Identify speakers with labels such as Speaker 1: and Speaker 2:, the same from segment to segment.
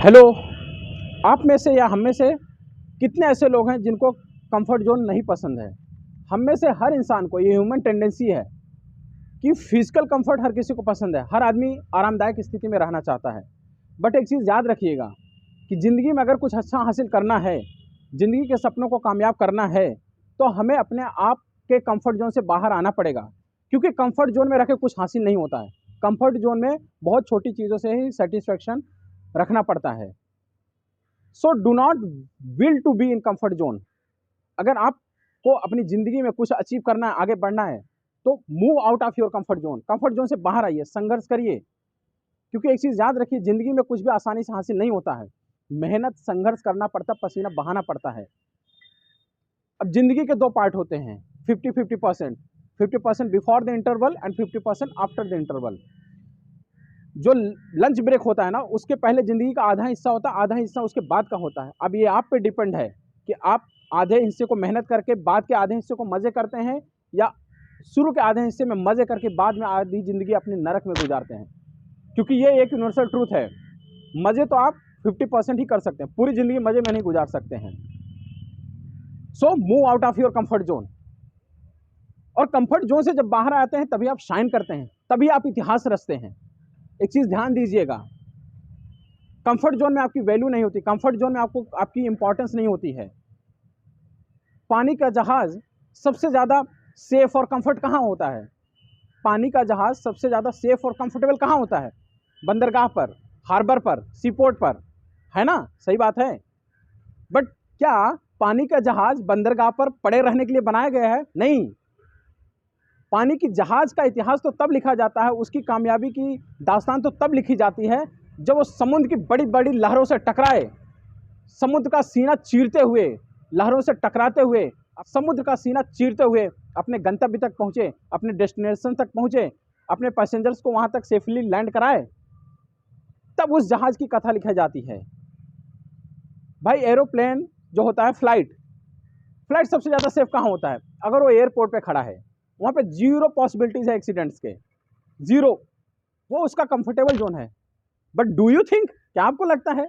Speaker 1: Hello, आप में से या हम में से कितने ऐसे लोग हैं जिनको कंफर्ट जोन नहीं पसंद है। हम में से हर इंसान को ये ह्यूमन टेंडेंसी है कि फिजिकल कंफर्ट हर किसी को पसंद है। हर आदमी आरामदायक स्थिति में रहना चाहता है। बट एक चीज़ याद रखिएगा कि ज़िंदगी में अगर कुछ अच्छा हासिल करना है, ज़िंदगी के सपनों को कामयाब करना है, तो हमें अपने आप के कंफर्ट जोन से बाहर आना पड़ेगा। क्योंकि कंफर्ट जोन में रह के कुछ हासिल नहीं होता है। कंफर्ट जोन में बहुत छोटी चीज़ों से ही सेटिस्फेक्शन रखना पड़ता है। So do not will to be in comfort zone. अगर आपको अपनी ज़िंदगी में कुछ अचीव करना है, आगे बढ़ना है, तो move out of your comfort zone. Comfort zone से बाहर आइए, संघर्ष करिए। क्योंकि एक चीज़ याद रखिए, ज़िंदगी में कुछ भी आसानी से हासिल नहीं होता है। मेहनत, संघर्ष करना पड़ता, पसीना बहाना पड़ता है। अब ज़िंदगी के दो पार्ट होते हैं, 50-50%। 50% before the interval and 50% after the interval. जो लंच ब्रेक होता है ना, उसके पहले ज़िंदगी का आधा हिस्सा होता है, आधा हिस्सा उसके बाद का होता है। अब ये आप पे डिपेंड है कि आप आधे हिस्से को मेहनत करके बाद के आधे हिस्से को मज़े करते हैं, या शुरू के आधे हिस्से में मज़े करके बाद में आधी ज़िंदगी अपनी नरक में गुजारते हैं। क्योंकि ये एक यूनिवर्सल ट्रूथ है, मज़े तो आप 50% ही कर सकते हैं, पूरी ज़िंदगी मज़े में नहीं गुजार सकते हैं। So move out of your comfort zone. और कंफर्ट जोन से जब बाहर आते हैं तभी आप शाइन करते हैं, तभी आप इतिहास रचते हैं। एक चीज़ ध्यान दीजिएगा, कंफर्ट जोन में आपकी वैल्यू नहीं होती, कंफर्ट जोन में आपकी इंपॉर्टेंस नहीं होती है। पानी का जहाज़ सबसे ज़्यादा सेफ और कंफर्ट कहाँ होता है? पानी का जहाज़ सबसे ज़्यादा सेफ और कंफर्टेबल कहाँ होता है? बंदरगाह पर, हार्बर पर, सीपोर्ट पर, है ना? सही बात है। बट क्या पानी का जहाज़ बंदरगाह पर पड़े रहने के लिए बनाया गया है? नहीं। पानी की जहाज़ का इतिहास तो तब लिखा जाता है, उसकी कामयाबी की दास्तान तो तब लिखी जाती है जब वो समुद्र की बड़ी बड़ी लहरों से टकराए, समुद्र का सीना चीरते हुए, लहरों से टकराते हुए, समुद्र का सीना चीरते हुए अपने गंतव्य तक पहुँचे, अपने डेस्टिनेशन तक पहुँचे, अपने पैसेंजर्स को वहाँ तक सेफली लैंड कराए, तब उस जहाज़ की कथा लिखी जाती है। भाई एरोप्लेन जो होता है, फ्लाइट सबसे ज़्यादा सेफ कहाँ होता है? अगर वो एयरपोर्ट पे खड़ा है, वहाँ पे जीरो पॉसिबिलिटीज़ है एक्सीडेंट्स के, जीरो। वो उसका कंफर्टेबल जोन है। बट डू यू थिंक, क्या आपको लगता है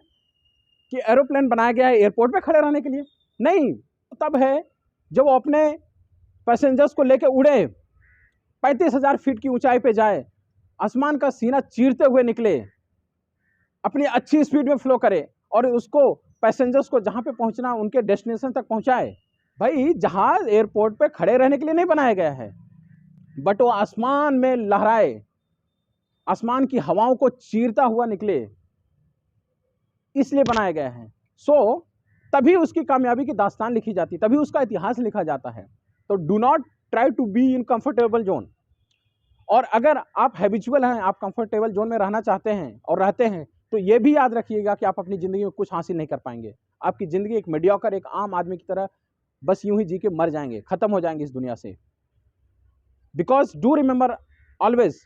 Speaker 1: कि एरोप्लेन बनाया गया है एयरपोर्ट पे खड़े रहने के लिए? नहीं। तब है जब वो अपने पैसेंजर्स को लेके उड़े, 35,000 फीट की ऊंचाई पे जाए, आसमान का सीना चीरते हुए निकले, अपनी अच्छी स्पीड में फ्लो करे और उसको पैसेंजर्स को जहाँ पे पहुँचना उनके डेस्टिनेशन तक पहुँचाए। भाई जहाज एयरपोर्ट पे खड़े रहने के लिए नहीं बनाया गया है, बट वो आसमान में लहराए, आसमान की हवाओं को चीरता हुआ निकले, इसलिए बनाया गया है। सो तभी उसकी कामयाबी की दास्तान लिखी जाती, तभी उसका इतिहास लिखा जाता है। तो do not try to be in comfortable zone. और अगर आप हैबिचुअल हैं, आप कंफर्टेबल जोन में रहना चाहते हैं और रहते हैं, तो ये भी याद रखिएगा कि आप अपनी ज़िंदगी में कुछ हासिल नहीं कर पाएंगे। आपकी ज़िंदगी एक मीडियोकर, एक आम आदमी की तरह बस यूं ही जी के मर जाएंगे, ख़त्म हो जाएंगे इस दुनिया से। बिकॉज डू रिमेंबर ऑलवेज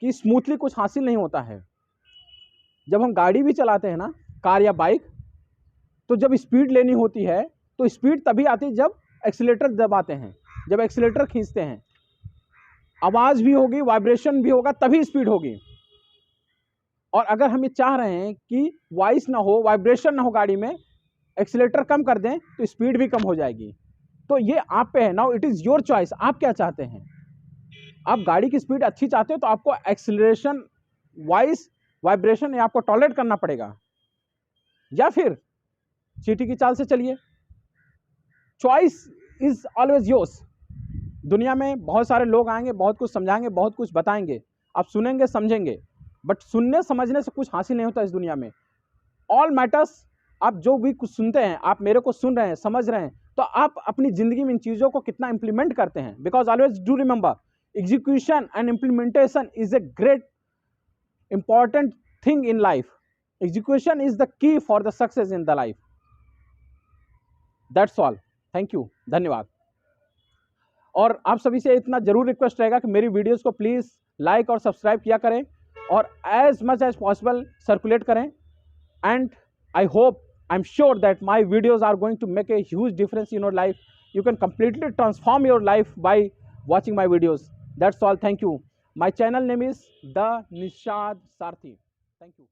Speaker 1: कि स्मूथली कुछ हासिल नहीं होता है। जब हम गाड़ी भी चलाते हैं ना, कार या बाइक, तो जब स्पीड लेनी होती है तो स्पीड तभी आती है जब एक्सीलेटर दबाते हैं, जब एक्सीलेटर खींचते हैं। आवाज़ भी होगी, वाइब्रेशन भी होगा, तभी स्पीड होगी। और अगर हम ये चाह रहे हैं कि वॉइस ना हो, वाइब्रेशन ना हो गाड़ी में, एक्सीलेटर कम कर दें तो स्पीड भी कम हो जाएगी। तो ये आप पे है। Now it is your choice, आप क्या चाहते हैं। आप गाड़ी की स्पीड अच्छी चाहते हो तो आपको एक्सीलरेशन, वॉइस, वाइब्रेशन ये आपको टॉलरेट करना पड़ेगा, या फिर चींटी की चाल से चलिए। Choice is always yours. दुनिया में बहुत सारे लोग आएंगे, बहुत कुछ समझाएंगे, बहुत कुछ बताएंगे, आप सुनेंगे, समझेंगे, बट सुनने समझने से कुछ हासिल नहीं होता इस दुनिया में। ऑल मैटर्स, आप जो भी कुछ सुनते हैं, आप मेरे को सुन रहे हैं, समझ रहे हैं, तो आप अपनी ज़िंदगी में इन चीज़ों को कितना इंप्लीमेंट करते हैं। Because always do remember, execution and implementation is a great important thing in life. Execution is the key for the success in the life. That's all. Thank you, धन्यवाद। और आप सभी से इतना जरूर रिक्वेस्ट रहेगा कि मेरी वीडियोस को प्लीज़ लाइक और सब्सक्राइब किया करें और as much as possible circulate करें। And I hope, I am sure that my videos are going to make a huge difference in your life. You can completely transform your life by watching my videos. That's all. Thank you. My channel name is The Nishad Sarthi. Thank you.